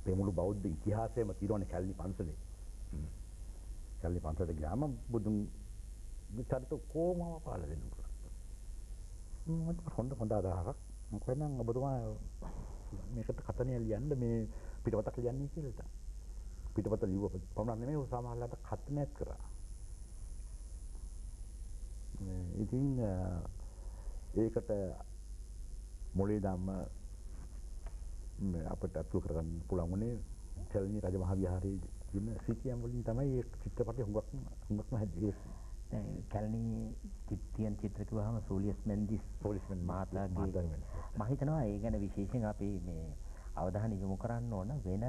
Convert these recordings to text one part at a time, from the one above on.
අපේ මුළු බෞද්ධ ඉතිහාසයේම තියෙනවනේ කැලණි පන්සලේ. කැලණි පන්සලට ගියාම බුදුන් චරිත කොහොමව පාලා දෙන්න පුළුවන්. හොඳ අදහසක්. මොකද නම් ඔබතුමා මේකට කතනිය ලියන්න මේ පිටපතක් ලියන්නේ කියලා. පිටපත ලියුව පමණක් නෙමෙයි සමහරවිට කතනයක් කරා. ඉතින් ඒකට මොලේ ධම්ම අපිට අතු කරගන්න පුළුවන් වුණේ කැලණි රජමහා විහාරයේ ඉන්න සිටියම් වලින් තමයි මේ චිත්‍රපටය හුඟක්ම හැදේ. කැලණි චිත්තියන් චිත්‍ර කිව්වහම සෝලියස් මෙන්ඩිස් මහතාගේ මම හිතනවා ඒ ගැන විශේෂයෙන් අපි මේ අවධානය යොමු කරන්න ඕන වෙන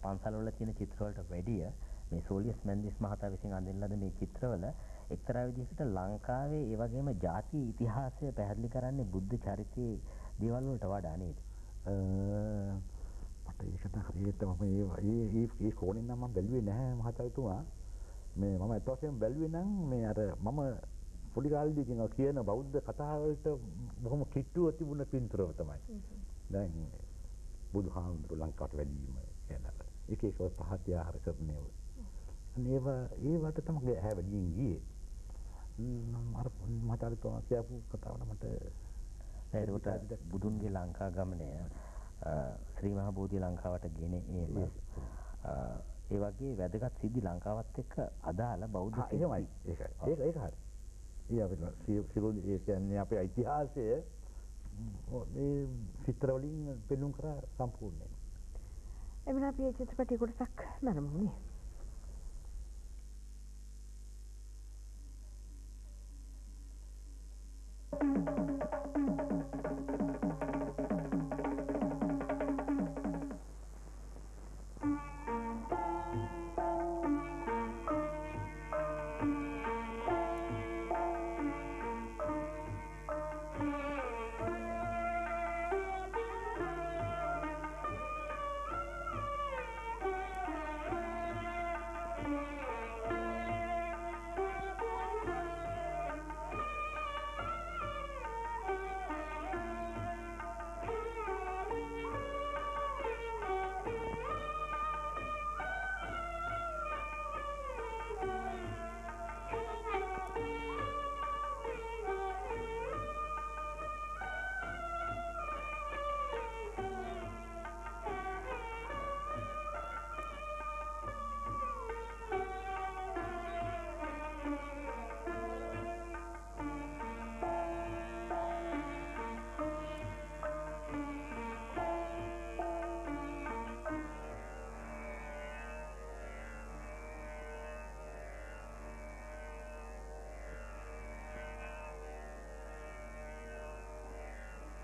පන්සල්වල තියෙන චිත්‍රවලට වැඩිය මේ සෝලියස් මෙන්ඩිස් මහතා විසින් අඳින ලද මේ චිත්‍රවල එක්තරා විදිහකට ලංකාවේ ඒ වගේම ජාතිය ඉතිහාසය පැහැදිලි කරන්නේ බුද්ධ චරිතයේ දේවල් වලට වඩා නේද? මට ඒකට හරියට මම ඒ කෝණෙන් නම් මම බැලුවේ නැහැ මහතාතුමා. මේ මම අත් වශයෙන් බැලුවේ නම් මේ අර මම පොඩි කාලේදී කියන බෞද්ධ කතා වලට බොහොම කිට්ටුව තිබුණ පින්තූරව තමයි. දැන් බුදුහාමුදුරු ලංකාවට වැඩිම කියලා. එක එක පහතියාහාර කරන්නේව. ඒවට තමයි හැවැඩියෙන් ගියේ. අර මහතාතුමා කියපු කතාවට මට ඒකට බුදුන්ගේ ලංකා ගමනය ශ්‍රී මහා බෝධිය ලංකාවට ගෙන ඒම ඒ වගේ වැදගත් සිද්ධි ලංකාවත් එක්ක අදාළ බෞද්ධ එහෙමයි ඒකයි ඒක හරි. ඒ අපේ සිරුරු ඒ කියන්නේ අපේ ඉතිහාසය මේ චිත්‍ර වලින් පෙන්වුම් කරා සම්පූර්ණයෙන්. එමන අපි චිත්‍රපටි කොටසක් නරමුනේ.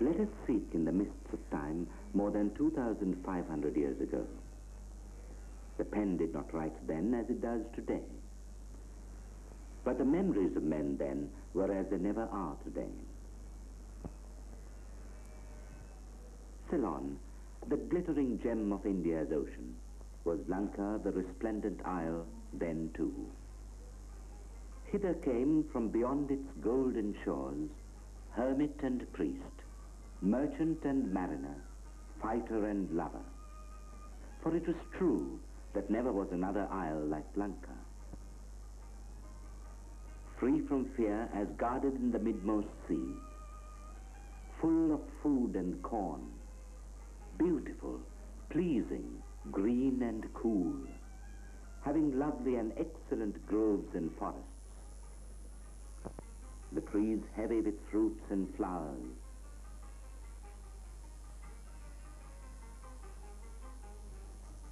Let us seek in the mists of time more than 2,500 years ago. The pen did not write then as it does today. But the memories of men then were as they never are today. Ceylon, the glittering gem of India's ocean, was Lanka, the resplendent isle, then too. Hither came from beyond its golden shores hermit and priest, merchant and mariner, fighter and lover. For it was true that never was another isle like Lanka. Free from fear as guarded in the midmost sea, full of food and corn, beautiful, pleasing, green and cool, having lovely and excellent groves and forests, the trees heavy with fruits and flowers,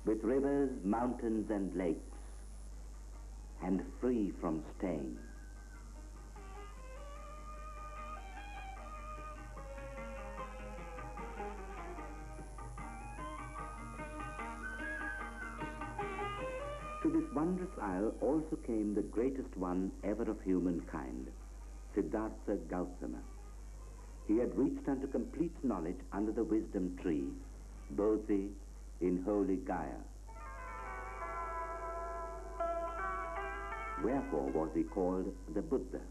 with rivers, mountains and lakes, and free from stain. To this wondrous isle also came the greatest one ever of humankind, Siddhartha Gautama. He had reached unto complete knowledge under the wisdom tree, Bodhi, in holy Gaya. Wherefore was he called the Buddha?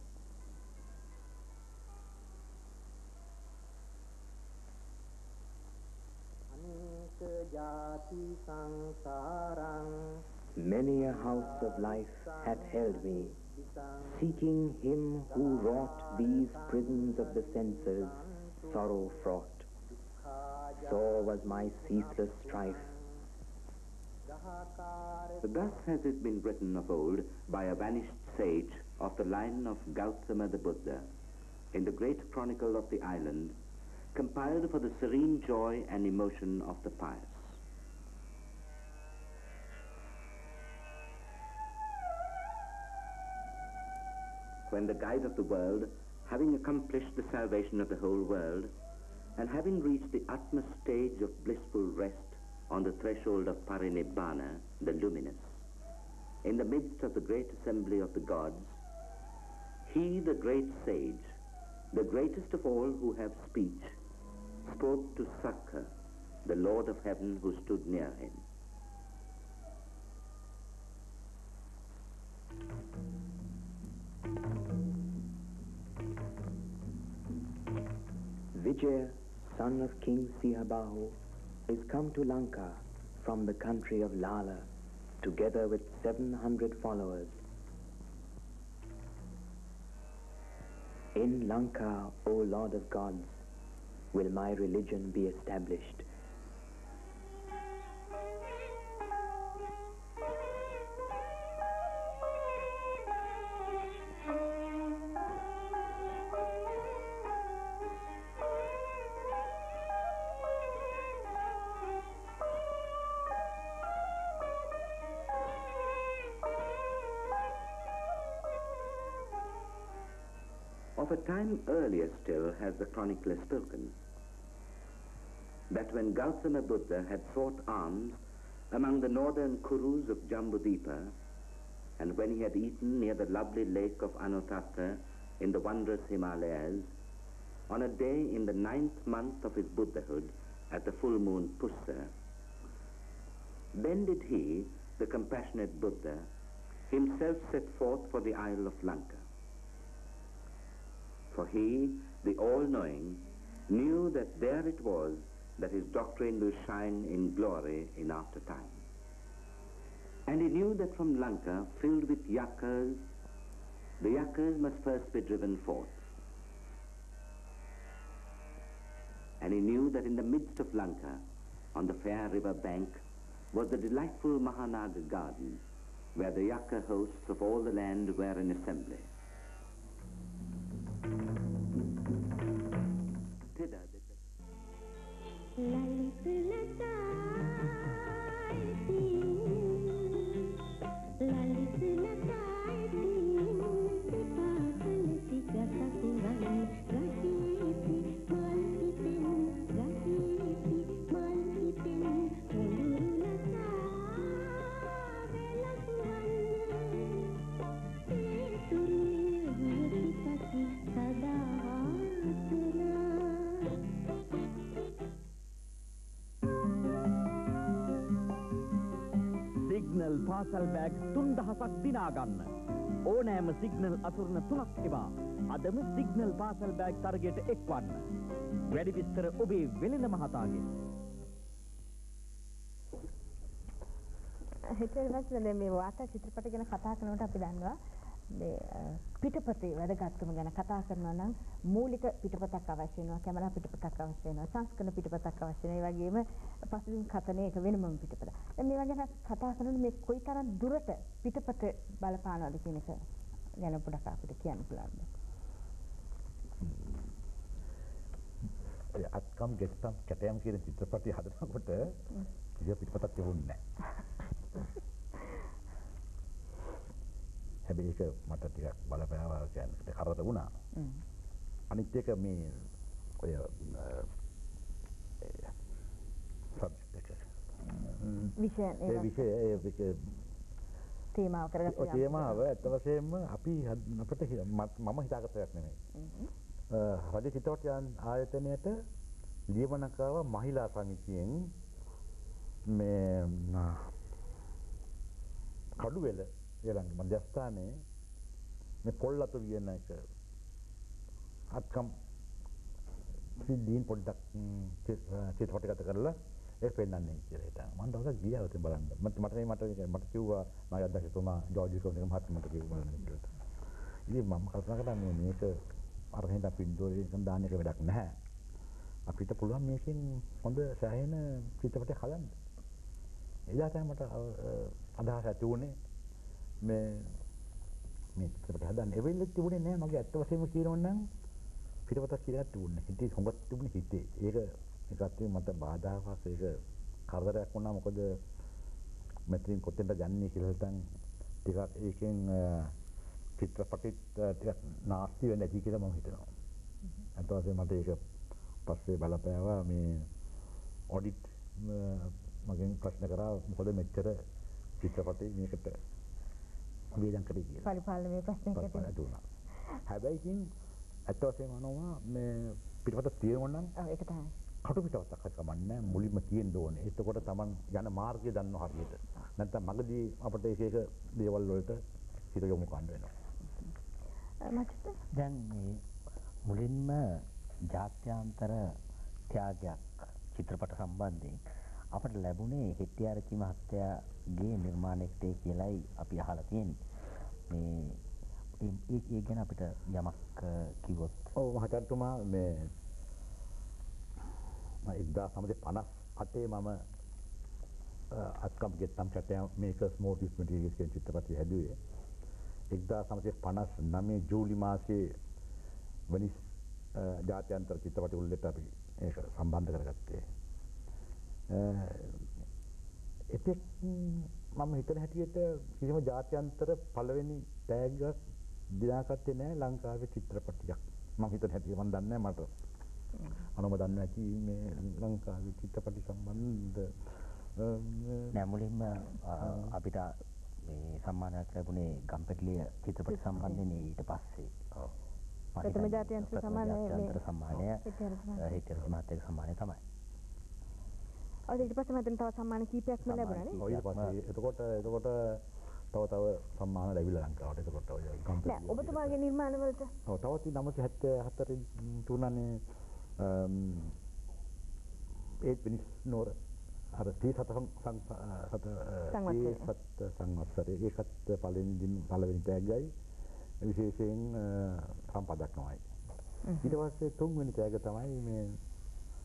Many a house of life hath held me, seeking him who wrought these prisons of the senses, sorrow fraught. Sore was my ceaseless strife. Thus has it been written of old by a vanished sage of the line of Gautama the Buddha, in the great chronicle of the island, compiled for the serene joy and emotion of the pious. When the guide of the world, having accomplished the salvation of the whole world, and having reached the utmost stage of blissful rest on the threshold of Parinibbana, the luminous, in the midst of the great assembly of the gods, he, the great sage, the greatest of all who have speech, spoke to Sakka, the Lord of heaven who stood near him. Vijaya, son of King Sihabahu, is come to Lanka from the country of Lala, together with 700 followers. In Lanka, O Lord of gods, will my religion be established. Of a time earlier still has the chronicler spoken, that when Gautama Buddha had sought alms among the northern Kurus of Jambudipa, and when he had eaten near the lovely lake of Anotata in the wondrous Himalayas, on a day in the 9th month of his Buddhahood at the full moon Pussa, then did he, the compassionate Buddha, himself set forth for the isle of Lanka. For he, the all-knowing, knew that there it was that his doctrine will shine in glory in after time. And he knew that from Lanka, filled with yakas, the yakas must first be driven forth. And he knew that in the midst of Lanka, on the fair river bank, was the delightful Mahanaga garden, where the yaka hosts of all the land were in assembly. Signal පාසල් bag 3000ක් දිනා ගන්න. ඕනෑම signal අසුරන 3ක් එවා. අදම signal පාසල් bag තරගයට එක්වන්න. වැඩි විස්තර ඔබේ වෙළඳ මහතාගේ. හිතේවත් දැන් මේ වාර්තා චිත්‍රපට ගැන කතා කරනකොට අපි දන්නවා මේ පිටපතේ වැඩගත්කම ගැන කතා කරනවා නම් මූලික පිටපතක් අවශ්‍ය වෙනවා, කැමරා පිටපතක් අවශ්‍ය වෙනවා, සංස්කරණ පිටපතක් අවශ්‍ය වෙනවා. ඒ වගේම පසුබිම් කතනේ එක වෙනම පිටපත. දැන් මේවා ගැන කතා කරනකොට මේ කොයිතරම් දුරට පිටපත බලපානවද කියන එක ගැන පොඩක් අපිට කියන්න පුළුවන්ද? අත්කම් ගෙත්තම් කැටයම් කියන චිත්‍රපටය හදනකොට කිසිම පිටපතක් තිබුණේ නැහැ. හැබැයි ඒක මට ටිකක් බලපෑවා කියන්නේ කරදර වුණා. අනිත් එක මේ ඔය සබ්ජෙක්ට් එක. විෂය තේමාව කරගත්තා. ඒ තේමාව ඇත්ත වශයෙන්ම අපිට මම හිතාගත්ත එකක් නෙමෙයි. රජ චිත්‍රපටයන් ආයතනයට ලියවනකාව මහිලා සමිතියෙන් මේ කඩුවෙල ඊළඟ මධ්‍යස්ථානයේ මේ කොල්ලතු කියන එක අත්කම් සිද්ධීන් පොඩ්ඩක් චිත්‍රපටගත කරලා ඒක පෙන්නන්නේ කියලා හිතනවා. මම දවසක් ගියා උතේ බලන්න. මට කිව්වා මගේ අධ්‍යක්ෂකතුමා ජෝර්ජ් කොන්ගේ මහත්මයාට මට කිව්වා බලන්න කියලා. ඉතින් මම කල්පනා කළා මේක අර හින්දා පින්ඩෝරේ දාන්න එක වැඩක් නැහැ. අපිට පුළුවන් මේකෙන් හොඳ සෑහෙන චිත්‍රපටයක් හදන්න. එදා තමයි මට අදහස ඇති වුණේ මේ චිත්‍රපටය හදන්න. ඒ වෙලෙත් තිබුණේ නැහැ මගේ ඇත්ත වශයෙන්ම කියනොත් නම් පිටපතක් කියලා තිබුණේ. හිතේ හොඟක් තිබුණේ හිතේ. ඒකත් මට බාධාවක් ඒක කරදරයක් වුණා. මොකද මෙතනින් කොතෙන්ද යන්නේ කියලා හිතන් ටිකක් ඒකෙන් චිත්‍රපටිත් ටිකක් නාස්ති වෙන්නේ නැති කියලා මම හිතනවා. අත වශයෙන් මට ඒක පස්සේ බලපෑවා මේ ඔඩිට් මගෙන් ප්‍රශ්න කරා මොකද මෙච්චර චිත්‍රපටි මේකට වේදන් කරේ කියලා. පරිපාලනයේ ප්‍රශ්න කෙරේ. හැබැයි ඉතින් අත වශයෙන්ම අනවා මේ පිටපත තියෙනවා නම් ඒක තමයි. කටු පිටපතක් හරි කමන්නේ මුලින්ම තියෙන්න ඕනේ. එතකොට Taman යන මාර්ගය දන්නව හරියට. නැත්නම් මගදී අපිට එක එක දේවල් වලට හිත යොමු කරන්න වෙනවා. මචිත දැන් මේ මුලින්ම ජාත්‍යන්තර ත්‍යාගයක් චිත්‍රපට සම්බන්ධයෙන් අපට ලැබුණේ හෙට්ටිආරච්චි මහත්තයාගේ නිර්මාණයකට කියලායි අපි අහලා තියෙන්නේ. මේ ඒ ගැන අපිට යමක් කිව්වොත්. ඔව් මහත්තයතුමා මේ 1958 මම අත්කම් ගෙත්තම් කැටය මේක ස්මෝටිස් මැටීරියල්ස් කියන චිත්‍රපටය හැදුවේ. 1959 ජූලි මාසයේ වෙනිස් ජාත්‍යන්තර චිත්‍රපට උළෙලට අපි ඒක සම්බන්ධ කරගත්තේ. එතෙක් මම හිතන හැටියට කිසිම ජාත්‍යන්තර පළවෙනි ටැග් එකක් දිනාගත්තේ නැහැ ලංකාවේ චිත්‍රපටයක්. මම හිතන හැටියට මම දන්නේ නැහැ මට. අනම දන්නේ නැති මේ ලංකාවේ චිත්‍රපටි සම්බන්ධ නෑ මුලින්ම අපිට මේ සම්මානයක් ලැබුණේ ගම්පැටලිය චිත්‍රපට සම්බන්ධයෙන් ඊට පස්සේ. ඔව්. ප්‍රථම ජාත්‍යන්තර සම්මානය හෙට්ටිආරච්චි මහත්තයාගේ සම්මානය තමයි. ඔය ඊට පස්සේ මම තව සම්මාන කීපයක්ම ලැබුණානේ. ඔය ඊට පස්සේ එතකොට තව සම්මාන ලැබිලා ලංකාවට. එතකොට ඔය ගම්පැටලිය. නෑ ඔබතුමාගේ නිර්මාණ වලට. ඔව් තවත් 1974 තුනනේ ඒත් වෙනිස් නෝර අර 37 සංවත්සරේ ඒකත් පළවෙනි ටැග්ගයි විශේෂයෙන් සම්පදක්කමයි. ඊට පස්සේ තුන්වෙනි ටැග්ග තමයි මේ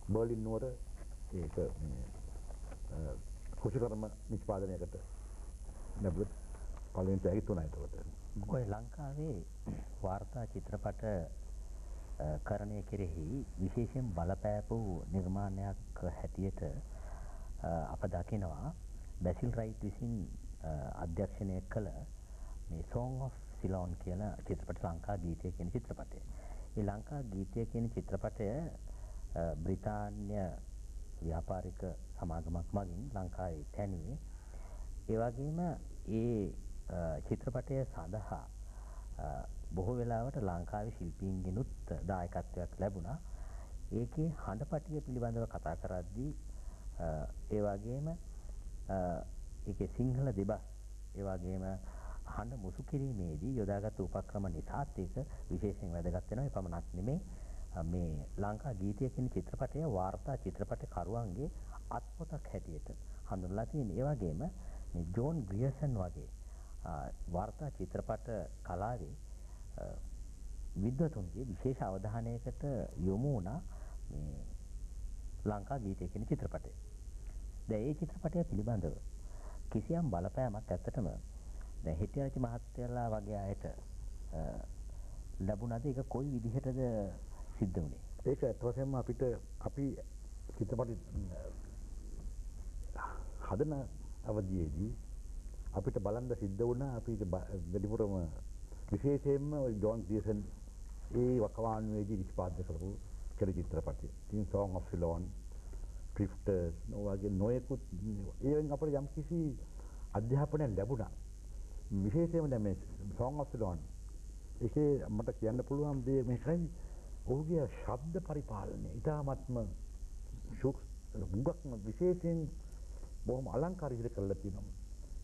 බර්ලින් නුවර ඒක මේ කුෂිකර්ම නිෂ්පාදනයකට ලැබුත් පළවෙනි ටැග් තුනයි ඒකට. ඔය ලංකාවේ වාර්තා චිත්‍රපට කරණය කෙරෙහි විශේෂයෙන් බලපෑපු නිර්මාණයක් හැටියට අප දකිනවා බැසිල් රයිට් විසින් අධ්‍යක්ෂණය කළ මේ Song of Ceylon කියන චිත්‍රපට ලංකා ගීතය කියන චිත්‍රපටය. මේ ලංකා ගීතය කියන චිත්‍රපටය බ්‍රිතාන්‍ය ව්‍යාපාරික සමාගමක් මගින් ලංකාවේ තැනුවේ. ඒ වගේම ඒ චිත්‍රපටය සඳහා බොහෝ වෙලාවට ලංකාවේ ශිල්පීන්ගෙනුත් දායකත්වයක් ලැබුණා. ඒකේ හඬපටිය පිළිබඳව කතා කරද්දී ඒ වගේම ඒකේ සිංහල දෙබස් ඒ වගේම හඬ මුසු කිරීමේදී යොදාගත් උපක්‍රම නිසාත් ඒක විශේෂයෙන් වැදගත් වෙනවා. ඒ පමණක් නෙමෙයි මේ ලංකා ගීතය කියන චිත්‍රපටය වාර්තා චිත්‍රපට කරුවන්ගේ අත්පොතක් හැටියට හඳුන්වලා තියෙනවා. ඒ වගේම මේ ජෝන් ග්‍රියර්සන් වගේ වාර්තා චිත්‍රපට කලාවේ විද්වතුන්ගේ විශේෂ අවධානයකට යොමු වුණා මේ ලංකා ගීතය කියන චිත්‍රපටය. දැන් මේ චිත්‍රපටය පිළිබඳව කිසියම් බලපෑමක් ඇත්තටම දැන් හෙට්ටිආරච්චි මහත්තයලා වගේ අයට ලැබුණාද? ඒක කොයි විදිහටද සිද්ධ වුණේ? ඒක ඇත්ත වශයෙන්ම අපි චිත්‍රපටි හදන අවධියේදී අපිට බලන්න සිද්ධ වුණා අපිට වැඩිපුරම විශේෂයෙන්ම ජෝන් ග්‍රියර්සන් ඒ වකවානුවේදී නිෂ්පාදනය කරපු චිත්‍රපටි. ඉතින් Song of Ceylon, Drifters වගේ නොයෙකුත් ඒවෙන් අපිට යම්කිසි අධ්‍යාපනයක් ලැබුණා. විශේෂයෙන්ම දැන් මේ Song of Ceylon ඒකේ මට කියන්න පුළුවන් දේ මේකයි ඔහුගේ ශබ්ද පරිපාලනය ඉතාමත්ම හුඟක්ම විශේෂයෙන් බොහොම අලංකාර විදිහට කරලා තියෙනවා.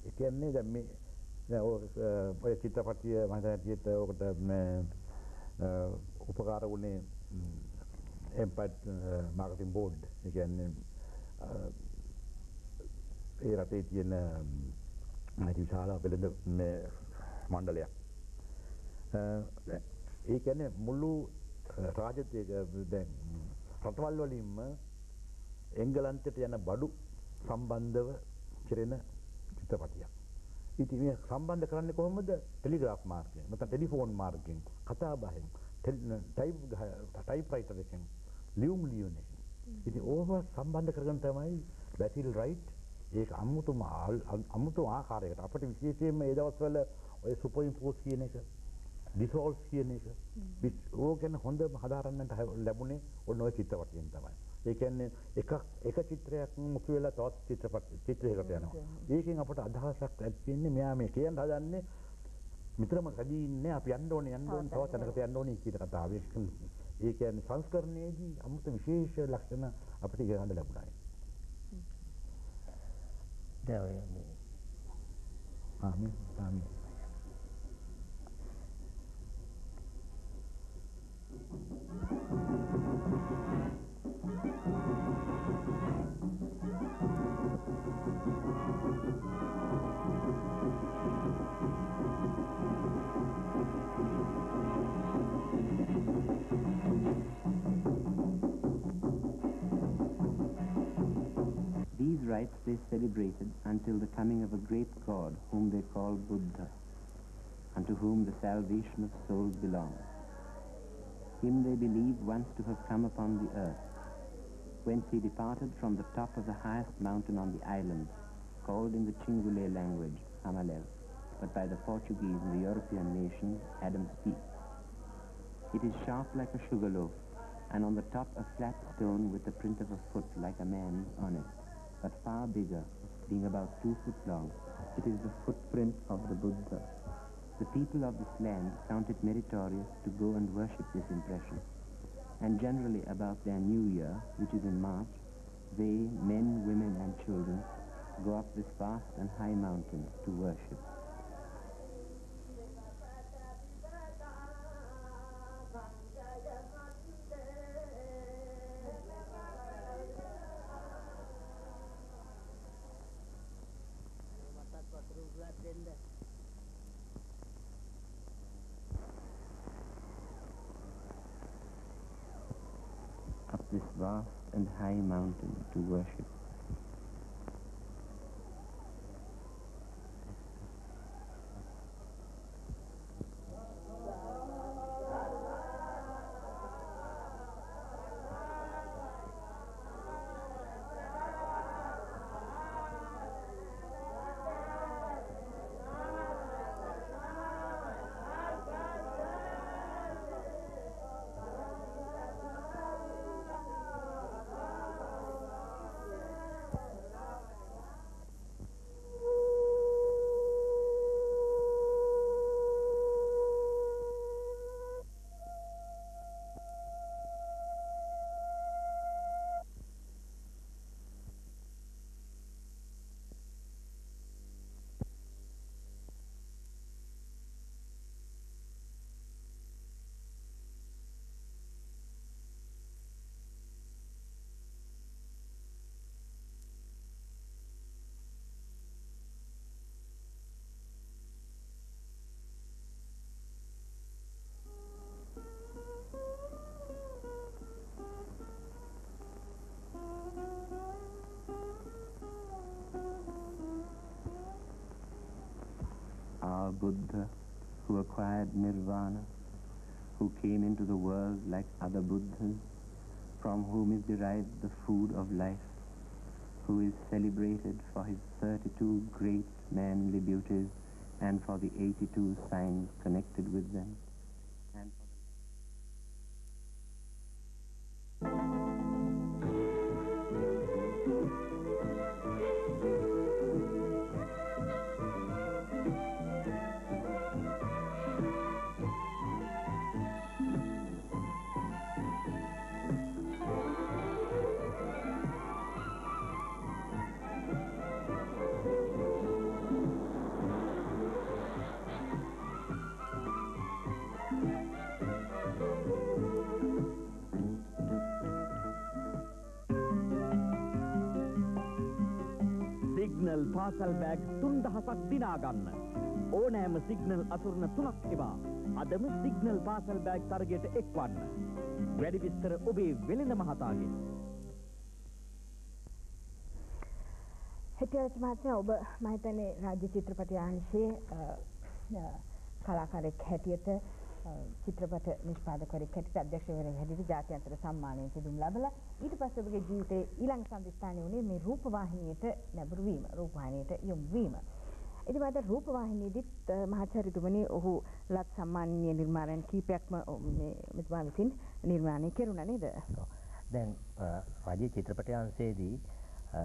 ඒ කියන්නේ දැන් මේ ඔය චිත්‍රපටිය මම හිතන්නේ ඔකට මේ උපකාර වුණේ එම්පත් මාකටිං බෝඩ්. ඒ කියන්නේ ඒ රටේ තියෙන විශාල වෙළඳ මණ්ඩලයක්. ඒ කියන්නේ මුළු රාජ්‍යයේ දැන් රටවල් වලින්ම එංගලන්තයට යන බඩු සම්බන්ධව කෙරෙන චිත්‍රපටියක්. ඉතින් මේ සම්බන්ධ කරන්නේ කොහොමද? ටෙලිග්‍රාෆ් මාර්ගයෙන්, නැත්නම් ටෙලිෆෝන් මාර්ගයෙන්, කතා බහෙන්, ටයිප්‍රයිටර් එකෙන්, ලියුම් ලියුනේ. ඉතින් ඕව සම්බන්ධ කරගෙන තමයි බැසිල් රයිට් ඒක අමුතු ආකාරයකට අපිට විශේෂයෙන්ම ඒ දවස්වල ඔය සුපර් ඉම්පෝස් කියන එක, ඩිසෝල්ව් කියන එක ඕකෙන් හොඳම හදාරන්නට ලැබුණේ ඔන්න ඔය චිත්‍රපටයෙන් තමයි. ඒ කියන්නේ එක චිත්‍රයක් මුඛ වෙලා තවත් චිත්‍රයකට යනවා. ඒකෙන් අපට අදහසක් ඇතිවෙන්නේ මෙයා මේ කියන්න හදන්නේ මිත්‍රම කදී ඉන්නේ අපි යන්න ඕනේ තව තැනකට යන්න ඕනේ කියන කතාව. ඒ කියන්නේ සංස්කරණයේදී අමුතු විශේෂ ලක්ෂණ අපිට ගන්න ලැබුණා. ආමීන්. These rites they celebrated until the coming of a great god whom they call Buddha, unto whom the salvation of souls belongs. Him they believe once to have come upon the earth, whence he departed from the top of the highest mountain on the island, called in the Chingule language, Hamalel, but by the Portuguese and the European nations, Adam's Peak. It is sharp like a sugar loaf, and on the top a flat stone with the print of a foot like a man's on it, but far bigger, being about 2 foot long. It is the footprint of the Buddha. The people of this land count it meritorious to go and worship this impression. And generally about their new year, which is in March, they, men, women and children, go up this vast and high mountain to worship. Up this vast and high mountain to worship. Our Buddha, who acquired nirvana, who came into the world like other Buddhas, from whom is derived the food of life, who is celebrated for his 32 great manly beauties and for the 82 signs connected with them, and for signal පාසල් bag 3000ක් දිනා ගන්න. ඕනෑම signal අසුරන 3ක් එවා. අදම signal පාසල් bag තරගයට එක්වන්න. වැඩි විස්තර ඔබේ වෙළඳ මහතාගෙන්. හෙටියාරච්චි මහත්මයා ඔබ මම හිතන්නේ රාජ්‍ය චිත්‍රපටි අංශයේ කලාකාරයෙක් හැටියට චිත්‍රපට නිෂ්පාදකවරයෙක් හැටියට අධ්‍යක්ෂකවරයෙක් හැටියට ජාත්‍යන්තර සම්මානයෙන් පිදුම් ලැබලා ඊට පස්සේ ඔබගේ ජීවිතේ ඊළඟ සම්දිස්ථානයේ උනේ මේ රූපවාහිනියට නැඹුරු වීම රූපවාහිනියට යොමු වීම. ඉතින් මට රූපවාහිනියේදීත් මහාචාර්යතුමනි ඔහු ලත් සම්මානීය නිර්මාණයන් කීපයක්ම මේ මෙතුමා විසින් නිර්මාණය කෙරුණා නේද? දැන් රාජ්‍ය චිත්‍රපටි අංශයේදී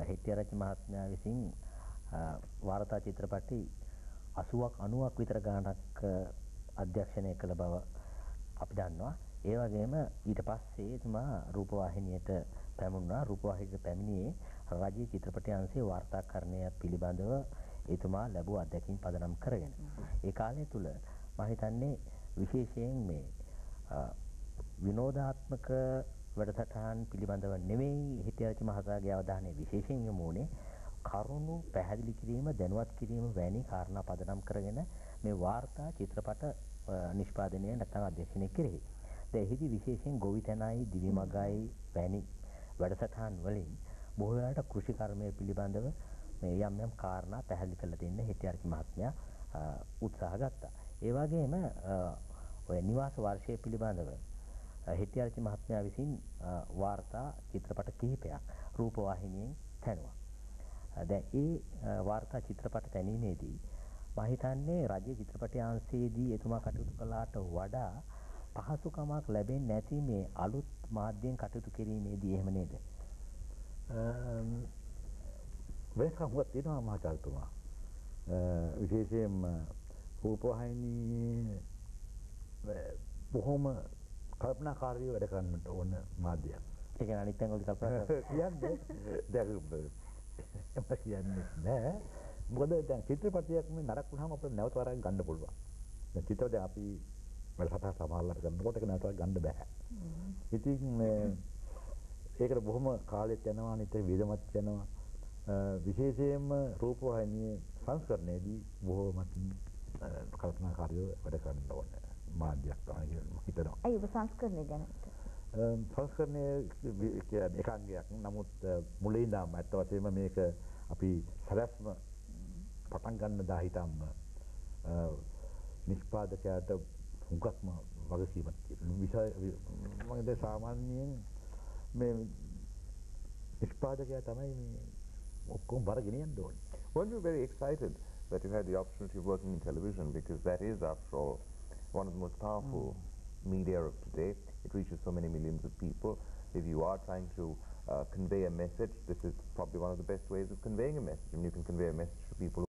හෙටියාරච්චි මහත්මයා විසින් වාර්තා චිත්‍රපටි 80ක් 90ක් විතර ගානක් අධ්‍යක්ෂණය කළ බව අපි දන්නවා. ඒ වගේම ඊට පස්සේ එතුමා රූපවාහිනියට පැමුණා. රූපවාහිනියට පැමිණියේ රාජ්‍ය චිත්‍රපටි අංශයේ වාර්තාකරණය පිළිබඳව එතුමා ලැබුව අත්දැකීම් පදනම් කරගෙන. ඒ කාලය තුල මම හිතන්නේ විශේෂයෙන් මේ විනෝදාත්මක වැඩසටහන් පිළිබඳව නෙවෙයි හෙටියාරච්චි මහතාගේ අවධානය විශේෂයෙන් යොමු වුණේ කරුණු පැහැදිලි කිරීම දැනුවත් කිරීම වැනි කාරණා පදනම් කරගෙන මේ වාර්තා චිත්‍රපට නිෂ්පාදනය නැත්නම් අධ්‍යක්ෂණය කෙරෙහි. දැන් එහිදී විශේෂයෙන් ගොවිතැනයි දිවිමගයි වැනි වැඩසටහන් වලින් බොහෝ වෙලාවට කෘෂි කර්මය පිළිබඳව මේ යම් යම් කාරණා පැහැදිලි කරලා දෙන්න හෙටියාරච්චි මහත්මයා උත්සාහ ගත්තා. ඒ වගේම ඔය නිවාස වර්ෂය පිළිබඳව හෙටියාරච්චි මහත්මයා විසින් වාර්තා චිත්‍රපට කිහිපයක් රූපවාහිනියෙන් තැනුවා. දැන් ඒ වාර්තා චිත්‍රපට තැනීමේදී මම හිතන්නේ රාජ්‍ය චිත්‍රපටි අංශයේදී එතුමා කටයුතු කළාට වඩා පහසුකමක් ලැබෙන්නේ නැති මේ අලුත් මාධ්‍යයෙන් කටයුතු කිරීමේදී එහෙම නේද? වෙනස්කම් හුඟක් තියෙනවා මහාචාර්යතුමා. විශේෂයෙන්ම රූපවාහිනී බොහොම කල්පනාකාරීව වැඩ කරන්නට ඕන මාධ්‍යයක්. ඒ කියන්නේ අනිත් තැන් වලදී කල්පනා කියන්නේ දැන් එම කියන්නේ නෑ. මොකද දැන් චිත්‍රපටයක් මේ නරක වුණාම අපිට නැවත වරක් ගන්න පුළුවන්. දැන් චිත්‍රපටය අපි වැඩසටහන සමාල්ලට ගන්නකොට ඒක නැවත වරක් ගන්න බෑ. ඉතින් ඒකට බොහොම කාලෙත් යනවා අනිත් විදමත් යනවා. විශේෂයෙන්ම රූපවාහිනියේ සංස්කරණයේදී බොහොමත් කල්පනාකාරීව වැඩ කරන්න ඕනේ මාධ්‍යයක් තමයි කියලා හිතනවා. අයි ඔබ සංස්කරණය ගැන සංස්කරණය කියන්නේ එකංගයක්. නමුත් මුලින් ඉඳන්ම අත් වශයෙන්ම මේක අපි සැලැස්ම පටන් ගන්න දා හිටම්ම නිෂ්පාදකයාට හුඟක්ම වගකීමක් තියෙනවා. මම දැන් සාමාන්‍යයෙන් මේ නිෂ්පාදකයා තමයි මේ ඔක්කොම බර ගෙනියන්න ඕනේ. Weren't you very excited that you had the opportunity of working in television, because that is, after all, one of the most powerful media of today. It reaches so many millions of people. If you are trying to convey a message, this is probably one of the best ways of conveying a message. And you can convey a message to people